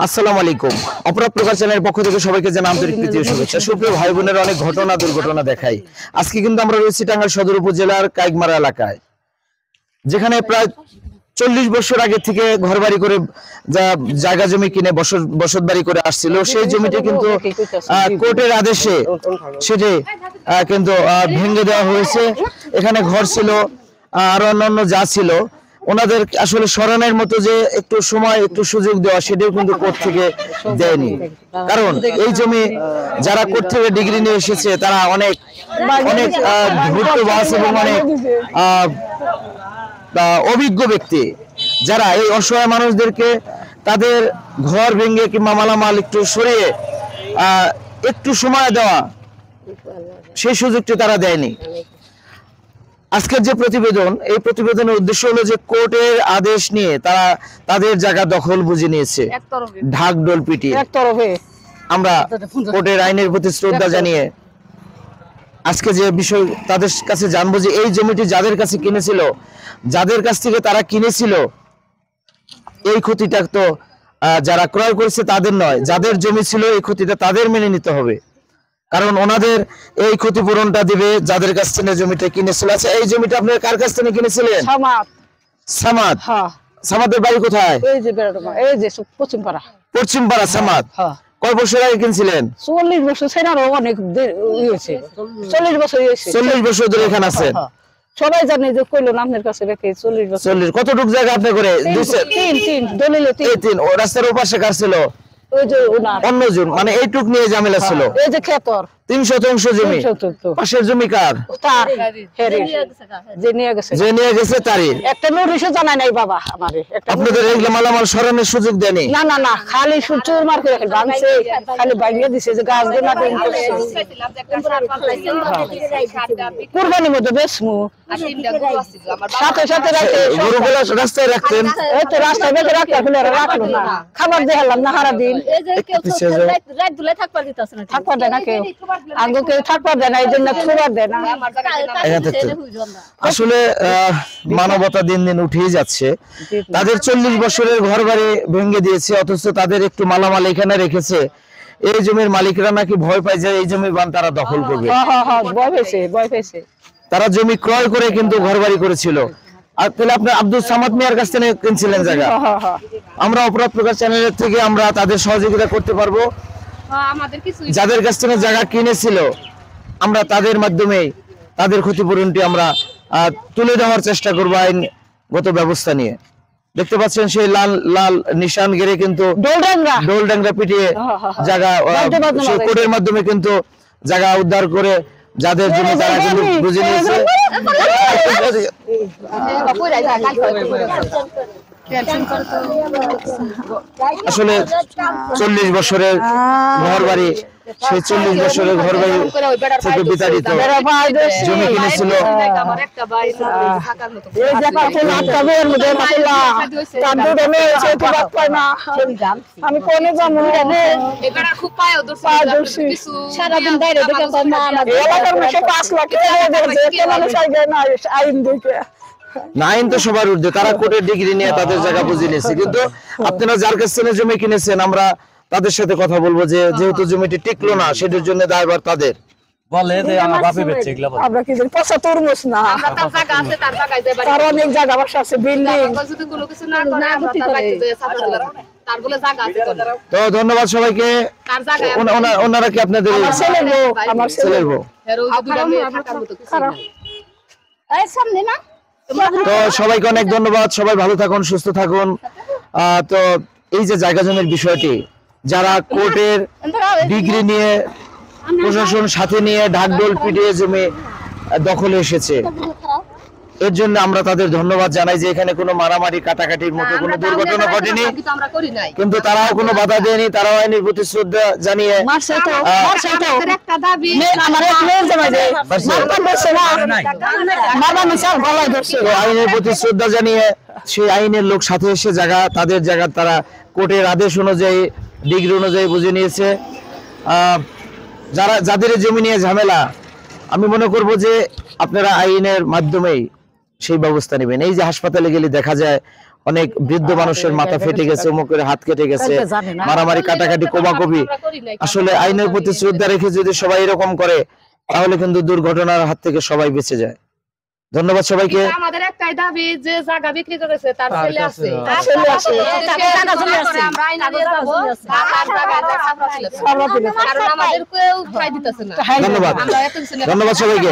আসসালামু আলাইকুম। অপরাধ প্রকাশ চ্যানেলের পক্ষ থেকে সবাইকে জানাই আন্তরিক প্রীতি ও শুভেচ্ছা। সুপ্রিয় ভাই বোনের অনেক ঘটনা দুর্ঘটনা দেখাই। আজকে কিন্তু আমরা রয়েছি টাঙ্গাইল সদর উপজেলার কাইকমারা এলাকায়, যেখানে প্রায় 40 বছর আগে থেকে ঘরবাড়ি করে জায়গা জমি কিনে বসত বাড়ি করে আসছিল, সেই জমিটি কিন্তু কোর্টের আদেশে সেটি কিন্তু ভেঙে দেওয়া হয়েছে। এখানে ঘর ছিল আর অন্যান্য যা ছিল, ওনাদের আসলে সরানোর মতো যে একটু সময় একটু সুযোগ দেওয়া, সেটাও কিন্তু কোর্ট থেকে দেয়নি। কারণ এই জমি যারা কোর্ট থেকে ডিগ্রি নিয়ে এসেছে তারা অনেক অনেক ধূর্তবাজ এবং অনেক অভিজ্ঞ ব্যক্তি, যারা এই অসহায় মানুষদেরকে তাদের ঘর ভেঙে কিংবা মালামাল একটু সরিয়ে একটু সময় দেওয়া, সেই সুযোগটি তারা দেয়নি। আজকের যে প্রতিবেদন, এই প্রতিবেদনের উদ্দেশ্য হলো যে কোর্টের আদেশ নিয়ে তারা তাদের জায়গা দখল বুঝে নিয়েছে ঢাকঢোল পিটিয়ে। আমরা কোর্টের আইনের প্রতি শ্রদ্ধা জানিয়ে আজকে যে বিষয় তাদের কাছে জানবো যে এই জমিটি যাদের কাছে কিনেছিল, যাদের কাছ থেকে তারা কিনেছিল, এই ক্ষতিটা তো যারা ক্রয় করেছে তাদের নয়, যাদের জমি ছিল এই ক্ষতিটা তাদের মেনে নিতে হবে। কারণ ওনাদের এই ক্ষতিপূরণটা দিবে যাদের কাছ থেকে জমিটা কিনেছিল। আচ্ছা, এই জমিটা আপনার কার কাছ থেকে কিনেছিলেন? সামাদ। সামাদের বাড়ি কোথায়? এই যে পশ্চিমপাড়া। পশ্চিমপাড়া সামাদ। কয় বছর আগে কিনছিলেন? 40 বছর সেনারও অনেক হয়েছে। 40 বছর হয়েছে। 40 বছর ধরে এখানে আছেন। সবাই জানে যে কইলো আপনার কাছে রেখে 40 বছর। 40 কতটুক জায়গা আপনি করে দিয়েছেন? 3 দলিলে 3। ও রাস্তার ওপাশে কার ছিল? ওই যে ওনার অন্যজন, মানে এইটুক নিয়ে ঝামেলা ছিল। এই যে ক্ষেতর 3 শতাংশ জমি, পাশের জমি কার? তার হেরি যে নিয়ে গেছে তারই। একটা নোটিশও জানাই নাই বাবা আমারে। আপনাদের এগুলা মালামাল সরানোর সুযোগ দেয়নি? না খালি চোর মার করে রাখে, ভাঙছে খালি ভাঙিয়ে দিছে যে গাছ গোনা দিন করছে। কুরবানির মধ্যে বেশমু সাথে সাথে রাখে গরুগুলো রাস্তায় রাখতেন। এই তো রাস্তায় বেঁধে রাখতে ফেলে রাখলো না, খাবার দেখালাম না সারা দিন। থাকবার দেয় না কেউ, আগে কেউ থাকবার দেয় না, এই জন্য খাবার দেয় না। আসলে মানবতা দিন দিন উঠেই যাচ্ছে। তাদের 40 বছরের ঘর বাড়ি ভেঙে দিয়েছে, অথচ তাদের একটু মালামাল এখানে রেখেছে। এই জমির মালিকরা নাকি ভয় পায় যে এই জমি বান তারা দখল করবে। ভয় পেয়েছে। তারা জমি ক্রয় করে কিন্তু ঘর বাড়ি করেছিল। আর তাহলে আপনি আব্দুল সামাদ মিয়ার কাছ থেকে কিনছিলেন জায়গা। আমরা অপরাধ প্রকাশ চ্যানেলের থেকে আমরা তাদের সহযোগিতা করতে পারবো। যাদের কাছ থেকে জায়গা কিনেছিল, আমরা তাদের মাধ্যমে তাদের ক্ষতিপূরণটি আমরা তুলে দেওয়ার চেষ্টা করবো আইনগত ব্যবস্থা নিয়ে। দেখতে পাচ্ছেন সেই লাল লাল নিশান গেড়ে কিন্তু ডোলডাংরা পিটিয়ে জায়গা কোর্টের মাধ্যমে কিন্তু জায়গা উদ্ধার করে যাদের জন্য তারা কিন্তু বুঝে নিয়েছে। আসলে 40 বছরের ঘর বাড়ি, সেই 40 বছরের ঘর বাড়ি থেকে বিতাড়িত জমি কিনেছিল। আমি কোনে যাবো, সারাদিন বাইরে এলাকার মাসে 5 লাখ আইন দেখে না, আইন তো সবার ঊর্ধ্বে। তারা কোর্টের ডিগ্রি নিয়ে তাদের জায়গা বুঝে নিয়েছে। কিন্তু আপনারা যার কাছ থেকে জমি কিনেছেন, আমরা তাদের সাথে কথা বলবো যে যেহেতু জমিটি টিকলো না, সেটার জন্য দায়ভার তাদের। বলে যে আমার বাপে বেচে এগুলা বলে। আমরা কি জানি পচা তরমুজ না, তার জায়গা আছে, তার জায়গায় যাবে, তার অনেক জায়গা বাসা আছে, বিল্ডিং। যদি কোনো কিছু না করে আমরা তার বাড়িতে যাই সাধারণ তার বলে জায়গা আছে তো। তো ধন্যবাদ সবাইকে। তার জায়গায় ওনারা কি আপনাদের আমার ছেলে বউ এর ওই দুটো মেয়ে থাকার মতো কিছু নাই। এই সামনে না। তো সবাইকে অনেক ধন্যবাদ। সবাই ভালো থাকুন, সুস্থ থাকুন। তো এই যে জায়গা জমির বিষয়টি, যারা কোর্টের ডিগ্রি নিয়ে প্রশাসন সাথে নিয়ে ঢাকঢোল পিটিয়ে জমি দখলে এসেছে, এর জন্য আমরা তাদের ধন্যবাদ জানাই যে এখানে কোনো মারামারি কাটাকাটির মতো কোনো দুর্ঘটনা ঘটেনি, কিন্তু তারাও কোনো বাধা দেয়নি। তারাও আইনের প্রতি শ্রদ্ধা জানিয়ে আইনের প্রতি শ্রদ্ধা জানিয়ে সেই আইনের লোক সাথে এসে জায়গা তাদের জায়গা তারা কোর্টের আদেশ অনুযায়ী ডিগ্রি অনুযায়ী বুঝে নিয়েছে। যাদের জমি নিয়ে ঝামেলা, আমি মনে করব যে আপনারা আইনের মাধ্যমেই সেই ব্যবস্থা নেবেন। এই যে হাসপাতালে গেলে দেখা যায় অনেক বৃদ্ধ মানুষের মাথা ফেটে গেছে, অমুকের হাত কেটে গেছে, মারামারি কাটাকাটি কোবাকুবি। আসলে আইনের প্রতি শ্রদ্ধা রেখে যদি সবাই এরকম করে তাহলে কিন্তু দুর্ঘটনার হাত থেকে সবাই বেঁচে যায়। ধন্যবাদ সবাইকে। আমাদের একটাই দাবি যে জায়গা বিক্রি করেছে তার ছেলে আছে, আমরা আইনা নিয়ে যাবো, তার জায়গায় কারণ আমাদের কেউ ঠাই দিতেছে না। ধন্যবাদ, ধন্যবাদ সবাইকে।